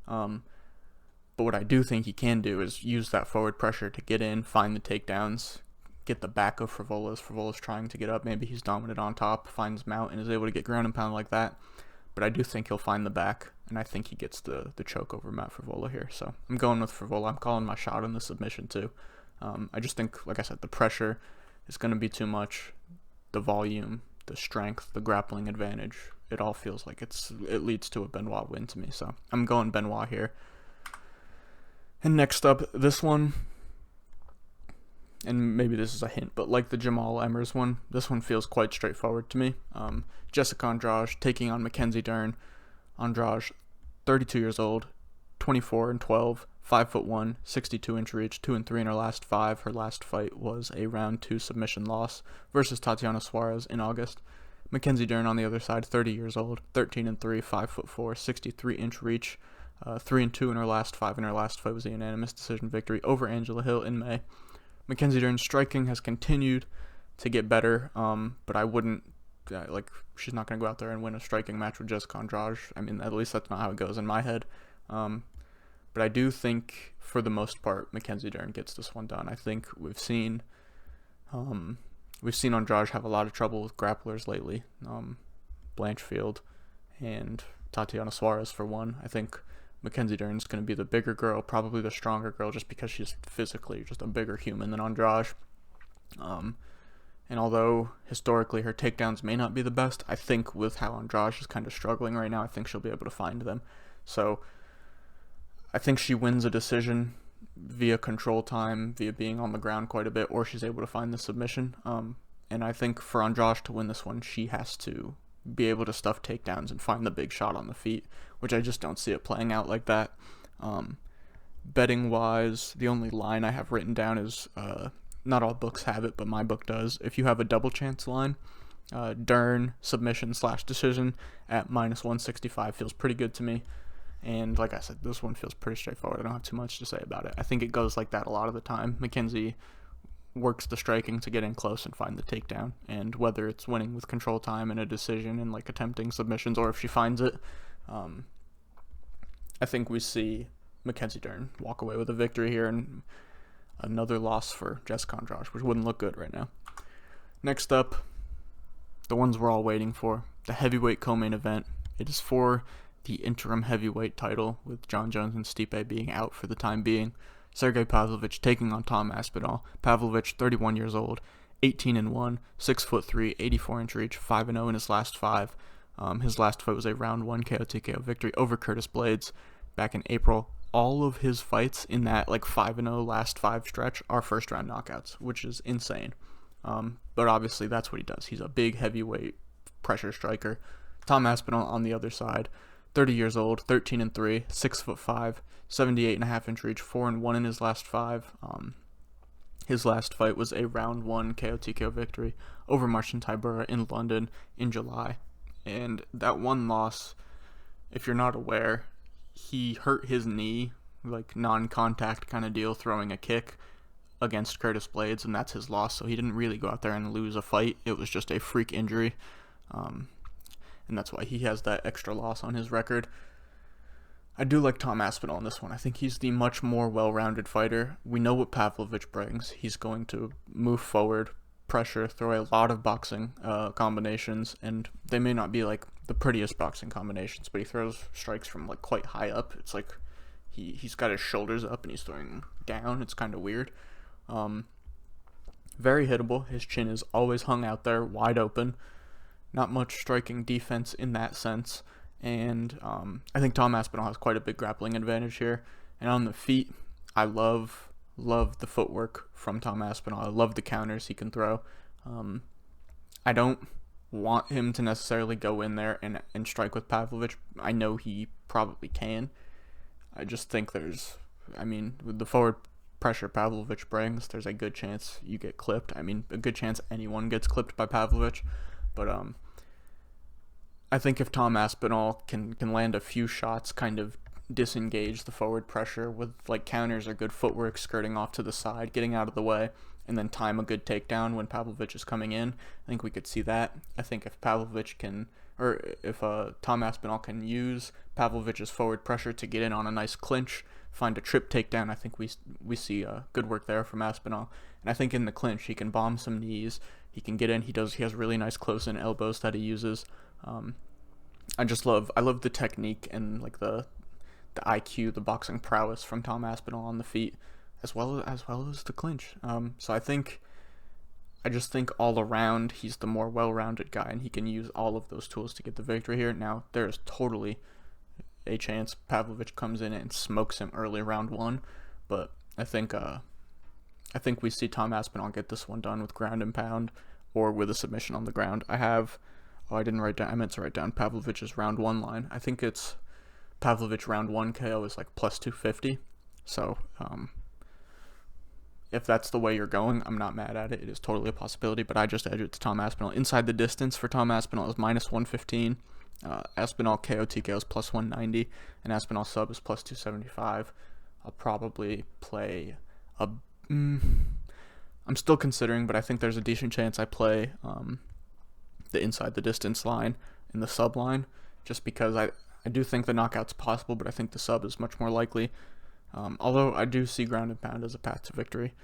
But what I do think he can do is use that forward pressure to get in, find the takedowns, get the back of Frevola's. Frevola's trying to get up. Maybe he's dominant on top, finds mount, and is able to get ground and pound like that. But I do think he'll find the back, and I think he gets the choke over Matt Frevola here. So I'm going with Frevola. I'm calling my shot on the submission too. I just think, like I said, the pressure is going to be too much. The volume, the strength, the grappling advantage, it all feels like it leads to a Benoit win to me. So I'm going Benoit here. And next up, this one, and maybe this is a hint, but like the Jamal Emmers one, this one feels quite straightforward to me. Jessica Andrade taking on Mackenzie Dern. Andrade, 32 years old, 24-12, 5'1", 62-inch reach, 2-3 in her last 5. Her last fight was a round 2 submission loss versus Tatiana Suarez in August. Mackenzie Dern on the other side, 30 years old, 13-3, 5'4", 63-inch reach, 3-2 in her last 5. In her last fight was a unanimous decision victory over Angela Hill in May. Mackenzie Dern's striking has continued to get better, but I wouldn't, she's not going to go out there and win a striking match with Jessica Andrade. I mean, at least that's not how it goes in my head. But I do think, for the most part, Mackenzie Dern gets this one done. I think we've seen Andrade have a lot of trouble with grapplers lately. Blanchfield and Tatiana Suarez for one. I think Mackenzie Dern's going to be the bigger girl, probably the stronger girl, just because she's physically just a bigger human than Andrade. And although historically her takedowns may not be the best, I think with how Andrade is kind of struggling right now, I think she'll be able to find them. So I think she wins a decision via control time, via being on the ground quite a bit, or she's able to find the submission. And I think for Andrade to win this one, she has to be able to stuff takedowns and find the big shot on the feet, which I just don't see it playing out like that. Betting wise, the only line I have written down is, not all books have it, but my book does. If you have a double chance line, Dern submission / decision at minus 165 feels pretty good to me. And like I said, this one feels pretty straightforward. I don't have too much to say about it. I think it goes like that a lot of the time. Mackenzie works the striking to get in close and find the takedown. And whether it's winning with control time and a decision and like attempting submissions, or if she finds it, I think we see Mackenzie Dern walk away with a victory here and another loss for Jessica Andrade, which wouldn't look good right now. Next up, the ones we're all waiting for, the heavyweight co-main event. It is for the interim heavyweight title, with John Jones and Stipe being out for the time being. Sergey Pavlovich taking on Tom Aspinall. Pavlovich, 31 years old, 18-1, 6'3", 84-inch reach, 5-0 in his last 5. His last fight was a round 1 KO/TKO victory over Curtis Blades back in April. All of his fights in that 5-0 last 5 stretch are first round knockouts, which is insane. But obviously that's what he does. He's a big heavyweight pressure striker. Tom Aspinall on the other side, 30 years old, 13-3, 6'5", 78.5-inch reach, 4-1 in his last 5. His last fight was a round 1 KO/TKO victory over Marcin Tybura in London in July. And that one loss, if you're not aware, he hurt his knee, non-contact kind of deal, throwing a kick against Curtis Blades, and that's his loss. So he didn't really go out there and lose a fight. It was just a freak injury. And that's why he has that extra loss on his record. I do like Tom Aspinall in this one. I think he's the much more well-rounded fighter. We know what Pavlovich brings. He's going to move forward, pressure, throw a lot of boxing combinations, and they may not be the prettiest boxing combinations, but he throws strikes from quite high up. It's like he's got his shoulders up and he's throwing down. It's kind of weird. Very hittable. His chin is always hung out there, wide open. Not much striking defense in that sense. and I think Tom Aspinall has quite a big grappling advantage here. And on the feet, I love the footwork from Tom Aspinall. I love the counters he can throw. I don't want him to necessarily go in there and strike with Pavlovich. I know he probably can. I just think with the forward pressure Pavlovich brings, there's a good chance you get clipped. A good chance anyone gets clipped by Pavlovich. But I think if Tom Aspinall can land a few shots, kind of disengage the forward pressure with like counters or good footwork, skirting off to the side, getting out of the way, and then time a good takedown when Pavlovich is coming in, I think we could see that. I think if Tom Aspinall can use Pavlovich's forward pressure to get in on a nice clinch, find a trip takedown, I think we see good work there from Aspinall. And I think in the clinch he can bomb some knees, he can get in, he has really nice close-in elbows that he uses. I love the technique and like the IQ, the boxing prowess from Tom Aspinall on the feet, as well as the clinch. So I just think all around he's the more well-rounded guy, and he can use all of those tools to get the victory here. Now there's totally a chance Pavlovich comes in and smokes him early round one, but I think we see Tom Aspinall get this one done with ground and pound or with a submission on the ground. I meant to write down Pavlovich's round one line. I think it's Pavlovich round one KO is like plus 250. So if that's the way you're going, I'm not mad at it. It is totally a possibility, but I just edge it to Tom Aspinall. Inside the distance for Tom Aspinall is minus 115. Aspinall KO TKO is plus 190, and Aspinall sub is plus 275. I'll probably play I'm still considering, but I think there's a decent chance I play the inside the distance line in the sub line, just because I do think the knockout's possible, but I think the sub is much more likely. Although I do see ground and pound as a path to victory.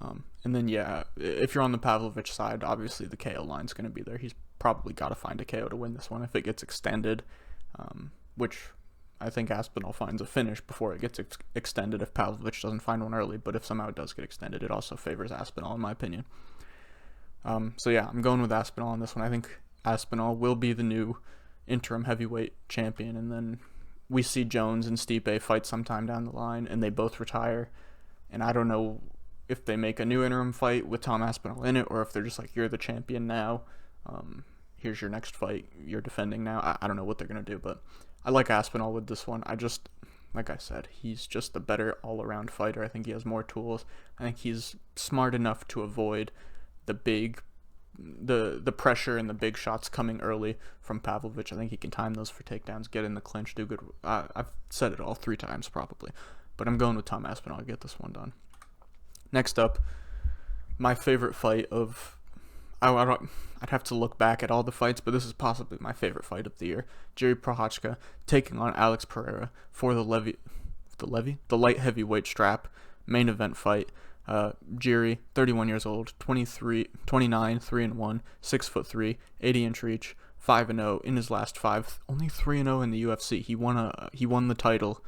And then, if you're on the Pavlovich side, obviously the KO line's going to be there. He's probably got to find a KO to win this one if it gets extended, which I think Aspinall finds a finish before it gets extended if Pavlovich doesn't find one early. But if somehow it does get extended, it also favors Aspinall, in my opinion. I'm going with Aspinall on this one. I think Aspinall will be the new interim heavyweight champion, and then we see Jones and Stipe fight sometime down the line, and they both retire. And I don't know if they make a new interim fight with Tom Aspinall in it, or if they're just like, you're the champion now. Here's your next fight. You're defending now. I don't know what they're going to do, but I like Aspinall with this one. Like I said, he's just a better all-around fighter. I think he has more tools. I think he's smart enough to avoid the pressure and the big shots coming early from Pavlovich. I think he can time those for takedowns, get in the clinch, do good. I've said it all 3 times probably, but I'm going with Tom Aspinall to get this one done. Next up, my favorite fight of... I'd have to look back at all the fights, but this is possibly my favorite fight of the year. Jiri Prochazka taking on Alex Pereira for the light heavyweight strap main event fight. Jiri, 31 years old, 29, 3-1, 6'3", 80-inch reach, 5-0 in his last 5. Only 3-0 in the UFC. He won the title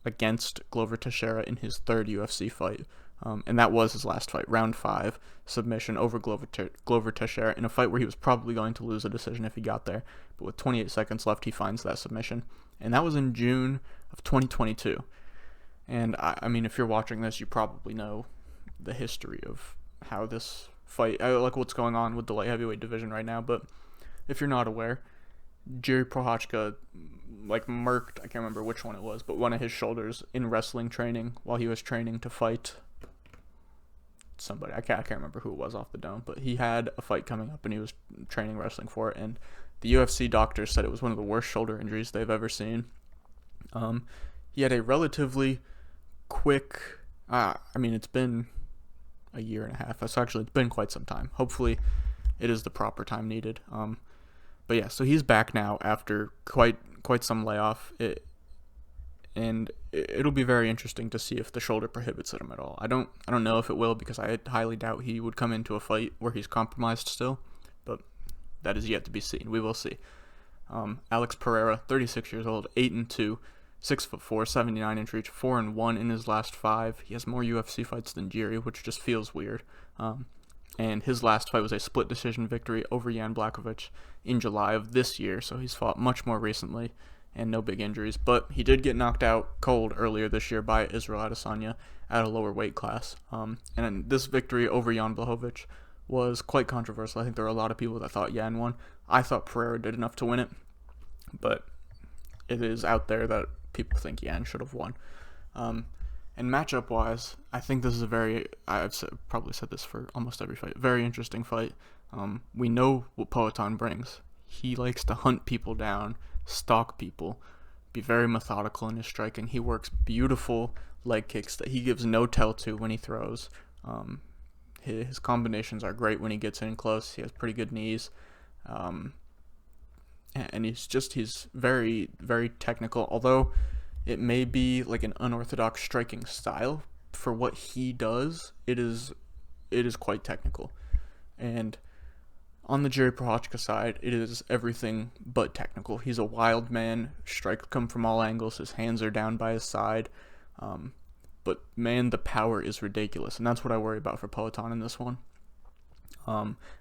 against Glover Teixeira in his 3rd UFC fight. And that was his last fight, round 5, submission over Glover Teixeira in a fight where he was probably going to lose a decision if he got there. But with 28 seconds left, he finds that submission. And that was in June of 2022. And if you're watching this, you probably know the history of how this fight, like what's going on with the light heavyweight division right now. But if you're not aware, Jiri Prochazka murked, I can't remember which one it was, but one of his shoulders in wrestling training while he was training to fight somebody. I can't remember who it was off the dome, but he had a fight coming up and he was training wrestling for it, and the UFC doctors said it was one of the worst shoulder injuries they've ever seen. He had a relatively quick, it's been a year and a half. So actually, it's been quite some time. Hopefully, it is the proper time needed. But yeah, so he's back now after quite some layoff. It'll be very interesting to see if the shoulder prohibits him at all. I don't know if it will, because I highly doubt he would come into a fight where he's compromised still, but that is yet to be seen. We will see. Alex Pereira, 36 years old, 8-2, 6'4", 79-inch reach, 4-1 in his last 5. He has more UFC fights than Jiri, which just feels weird. And his last fight was a split decision victory over Jan Blachowicz in July of this year, so he's fought much more recently and no big injuries. But he did get knocked out cold earlier this year by Israel Adesanya at a lower weight class. And this victory over Jan Blachowicz was quite controversial. I think there were a lot of people that thought Jan won. I thought Pereira did enough to win it, but it is out there that people think Jan should have won. And matchup-wise, I think this is probably said this for almost every fight, very interesting fight. We know what Poatan brings. He likes to hunt people down, stalk people, be very methodical in his striking. He works beautiful leg kicks that he gives no tell to when he throws. His combinations are great when he gets in close. He has pretty good knees. And he's very, very technical, although it may be like an unorthodox striking style. For what he does, it is quite technical. And on the Jiri Prochazka side, it is everything but technical. He's a wild man. Strikes come from all angles. His hands are down by his side. But man, the power is ridiculous, and that's what I worry about for Poatan in this one.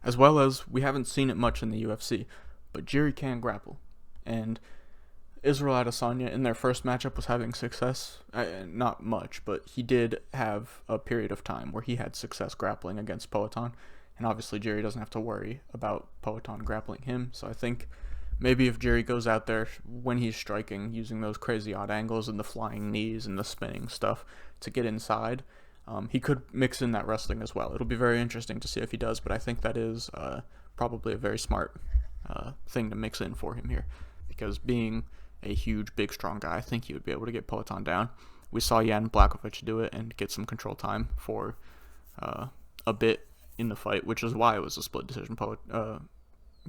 As well as we haven't seen it much in the UFC, but Jiri can grapple, and Israel Adesanya in their first matchup was having success. Not much, but he did have a period of time where he had success grappling against Poatan, and obviously Jiri doesn't have to worry about Poatan grappling him. So I think maybe if Jiri goes out there when he's striking, using those crazy odd angles and the flying knees and the spinning stuff to get inside, he could mix in that wrestling as well. It'll be very interesting to see if he does, but I think that is probably a very smart thing to mix in for him here, because being a huge, big, strong guy, I think he would be able to get Poatan down. We saw Jan Blachowicz do it and get some control time for a bit in the fight, which is why it was a split decision.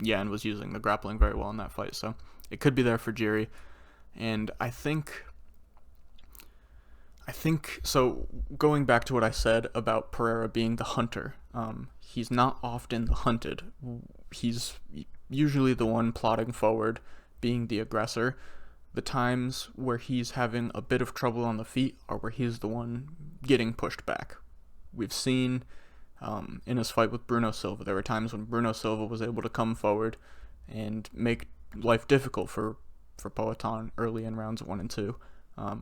Jan was using the grappling very well in that fight, so it could be there for Jiri. And I think so. Going back to what I said about Pereira being the hunter, he's not often the hunted. He's usually the one plodding forward, being the aggressor. The times where he's having a bit of trouble on the feet are where he's the one getting pushed back. We've seen in his fight with Bruno Silva, there were times when Bruno Silva was able to come forward and make life difficult for Poatan early in rounds 1 and 2.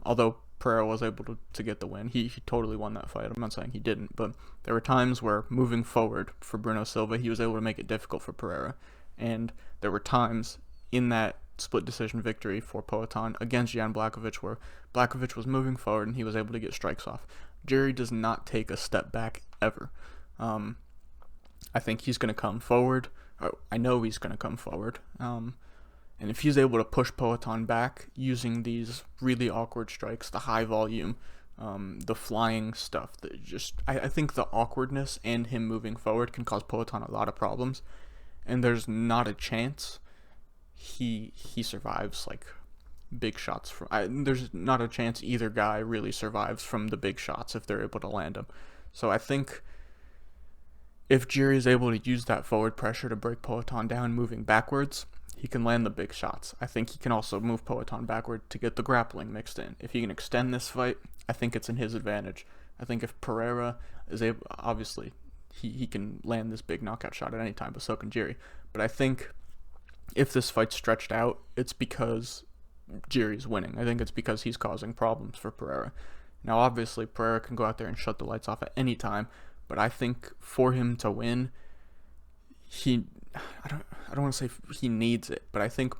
Although Pereira was able to get the win. He totally won that fight. I'm not saying he didn't, but there were times where moving forward for Bruno Silva, he was able to make it difficult for Pereira. And there were times in that split decision victory for Poatan against Jan Blachowicz where Blachowicz was moving forward and he was able to get strikes off. Jiri does not take a step back ever. I think he's going to come forward. I know he's going to come forward. And if he's able to push Poatan back using these really awkward strikes, the high volume, the flying stuff, I think the awkwardness and him moving forward can cause Poatan a lot of problems. And there's not a chance he survives like big shots there's not a chance either guy really survives from the big shots if they're able to land them. So I think if Jiri is able to use that forward pressure to break Poatan down moving backwards, he can land the big shots. I think he can also move Poatan backward to get the grappling mixed in. If he can extend this fight, I think it's in his advantage. I think if Pereira is able, obviously he can land this big knockout shot at any time, but so can Jiri. But I think if this fight's stretched out, it's because Jiri's winning. I think it's because he's causing problems for Pereira. Now, obviously, Pereira can go out there and shut the lights off at any time, but I think for him to win, I don't want to say he needs it, but I think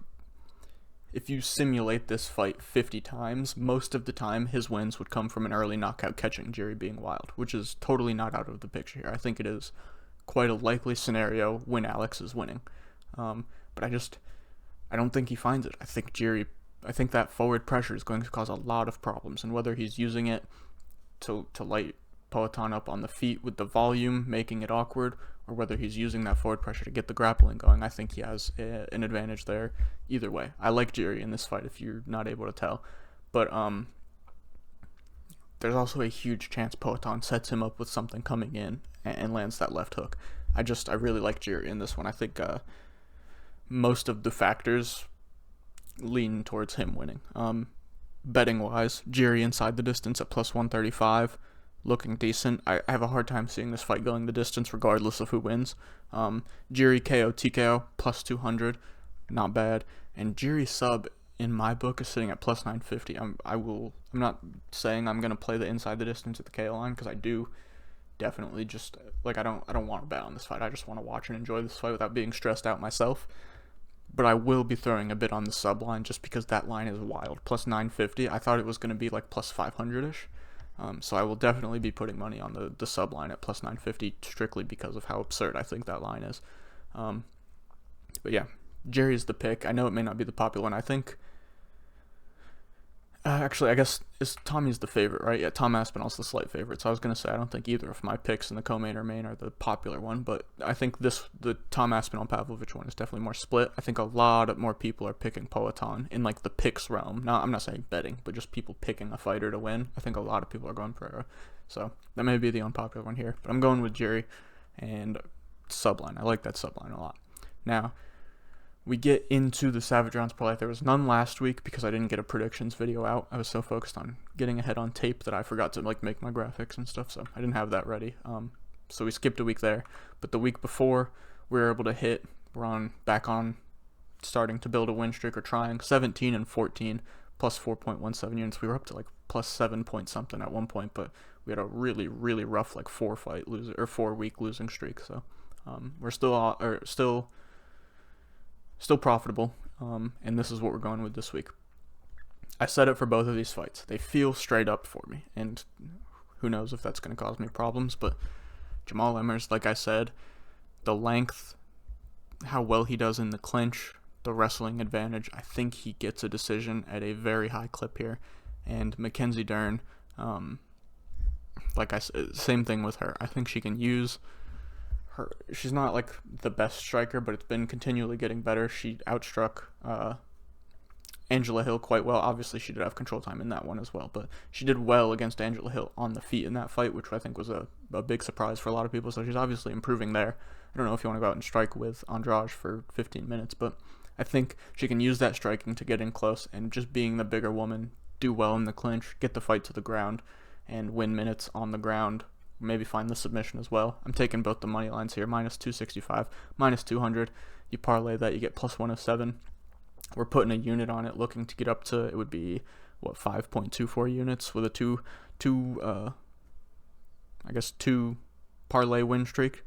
if you simulate this fight 50 times, most of the time his wins would come from an early knockout catching Jiri being wild, which is totally not out of the picture here. I think it is quite a likely scenario when Alex is winning. But I don't think he finds it. I think that forward pressure is going to cause a lot of problems, and whether he's using it to light Poatan up on the feet with the volume, making it awkward, or whether he's using that forward pressure to get the grappling going, I think he has an advantage there. Either way, I like Jiri in this fight if you're not able to tell. But there's also a huge chance Poatan sets him up with something coming in and lands that left hook. I really like Jiri in this one. I think most of the factors lean towards him winning. Betting wise, Jiri inside the distance at plus 135, looking decent. I have a hard time seeing this fight going the distance regardless of who wins. Jiri KO TKO plus 200, not bad. And Jiri sub in my book is sitting at plus 950. I'm not saying I'm gonna play the inside the distance at the KO line, because I do definitely just like I don't want to bet on this fight. I just want to watch and enjoy this fight without being stressed out myself. But I will be throwing a bit on the sub line just because that line is wild. Plus 950. I thought it was going to be like plus 500-ish. So I will definitely be putting money on the sub line at plus 950 strictly because of how absurd I think that line is. But yeah, Jiri's the pick. I know it may not be the popular one. I think actually, I guess Tommy's the favorite, right? Yeah, Tom Aspinall's the slight favorite. So I was going to say I don't think either of my picks in the co-main or main are the popular one, but I think the Tom Aspinall-Pavlovich one is definitely more split. I think a lot more people are picking Poatan in like the picks realm. Now, I'm not saying betting, but just people picking a fighter to win. I think a lot of people are going Pereira. So that may be the unpopular one here, but I'm going with Jiri and subline. I like that subline a lot. Now, we get into the Savage Rounds Parlay. There was none last week because I didn't get a predictions video out. I was so focused on getting ahead on tape that I forgot to like make my graphics and stuff, so I didn't have that ready. So we skipped a week there. But the week before, we were able to hit. We're back on starting to build a win streak, or trying 17 and 14 plus 4.17 units. We were up to like plus 7 point something at one point, but we had a really, really rough like 4 week losing streak. So we're still profitable, and this is what we're going with this week. I said it for both of these fights. They feel straight up for me, and who knows if that's going to cause me problems, but Jamal Emmers, like I said, the length, how well he does in the clinch, the wrestling advantage, I think he gets a decision at a very high clip here. And Mackenzie Dern, like I said, same thing with her. I think she can use her. She's not like the best striker, but it's been continually getting better. She outstruck Angela Hill quite well. Obviously, she did have control time in that one as well, but she did well against Angela Hill on the feet in that fight, which I think was a big surprise for a lot of people. So she's obviously improving there. I don't know if you want to go out and strike with Andrade for 15 minutes, but I think she can use that striking to get in close, and just being the bigger woman, do well in the clinch, get the fight to the ground, and win minutes on the ground. Maybe find the submission as well. I'm taking both the money lines here, minus 265, minus 200. You parlay that, you get plus 107. We're putting a unit on it, looking to get up to, it would be, 5.24 units with a two parlay win streak.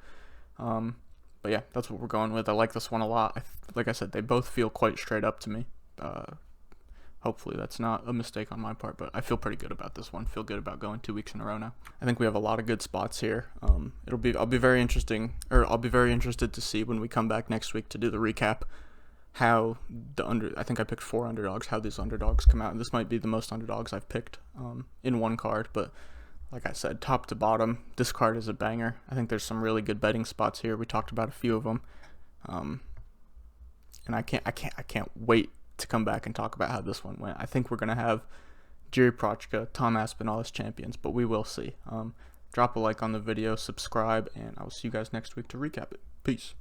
But yeah, that's what we're going with. I like this one a lot. Like I said, they both feel quite straight up to me. Hopefully that's not a mistake on my part, but I feel pretty good about this one. Feel good about going 2 weeks in a row now. I think we have a lot of good spots here. I'll be very interested to see when we come back next week to do the recap how I think I picked 4 underdogs, how these underdogs come out. And this might be the most underdogs I've picked in one card, but like I said, top to bottom, this card is a banger. I think there's some really good betting spots here. We talked about a few of them. And I can't wait to come back and talk about how this one went. I think we're going to have Jiri Prochazka, Tom Aspinall as champions, but we will see. Drop a like on the video, subscribe, and I will see you guys next week to recap it. Peace.